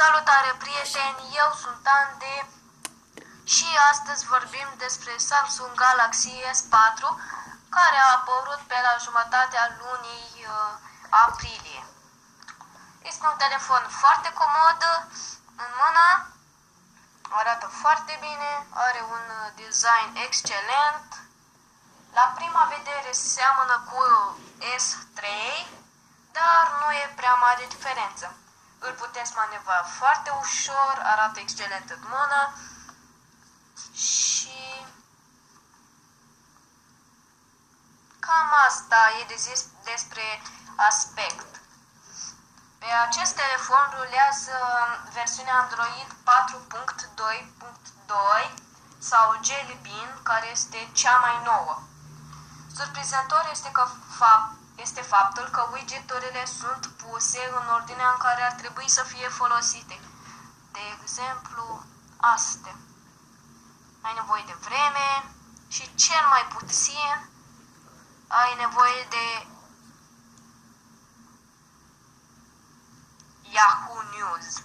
Salutare prieteni, eu sunt Andy și astăzi vorbim despre Samsung Galaxy S4 care a apărut pe la jumătatea lunii aprilie. Este un telefon foarte comod în mână, arată foarte bine, are un design excelent. La prima vedere seamănă cu S3, dar nu e prea mare diferență. Îl puteți manevra foarte ușor, arată excelent în mână și cam asta e de zis despre aspect. Pe acest telefon rulează versiunea Android 4.2.2 sau Jelly Bean, care este cea mai nouă. Surprinzător este faptul că widgeturile sunt puse în ordinea în care ar trebui să fie folosite. De exemplu, astea. Ai nevoie de vreme și cel mai puțin ai nevoie de Yahoo News.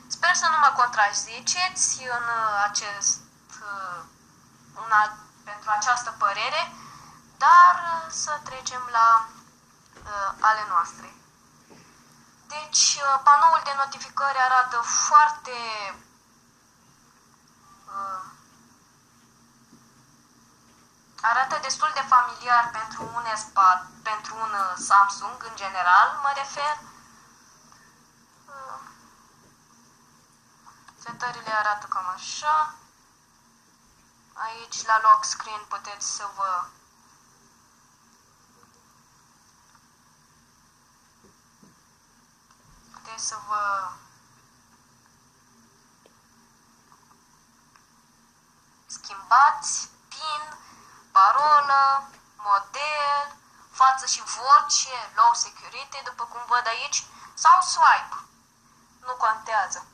Sper să nu mă contraziceți pentru această părere, dar să trecem la ale noastre. Deci, panoul de notificări arată arată destul de familiar pentru un Samsung în general, mă refer. Setările arată cam așa. Aici la lock screen puteți să vă schimbați PIN, parolă, model, față și voce, low security, după cum văd aici, sau swipe. Nu contează.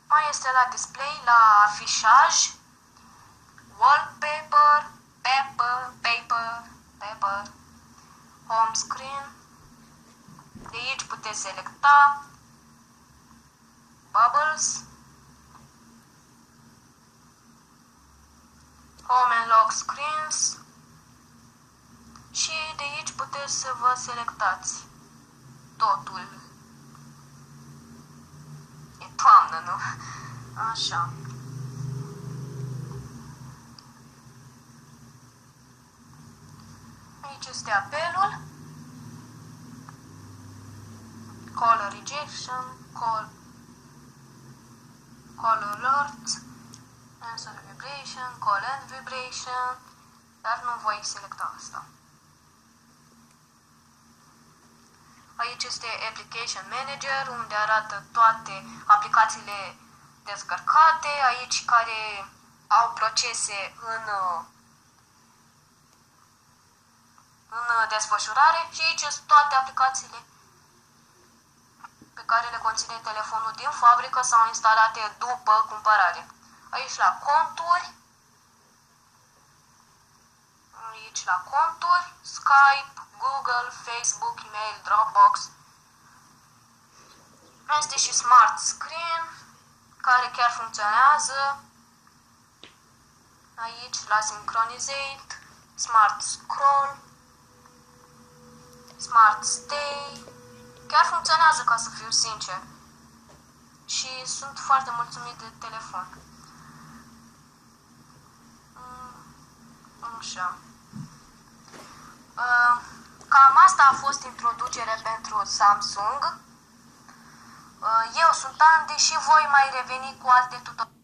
Mai este la display, la afișaj, wallpaper, paper, home screen. De aici puteți selecta bubbles, home and lock screens și de aici puteți să vă selectați totul. E toamnă, nu? Așa. Aici este apelul, call rejection, call alert, answer vibration, call end vibration, dar nu voi selecta asta. Aici este Application Manager, unde arată toate aplicațiile descărcate, aici care au procese în desfășurare și aici sunt toate aplicațiile pe care le conține telefonul din fabrică sau instalate după cumpărare. Aici la conturi, Skype, Google, Facebook, email, Dropbox. Este și Smart Screen, care chiar funcționează. Aici la Synchronizate, Smart Scroll, Smart Stay. Chiar funcționează, ca să fiu sincer. Și sunt foarte mulțumit de telefon. Așa. Cam asta a fost introducerea pentru Samsung. Eu sunt Andy și voi mai reveni cu alte tutoriale.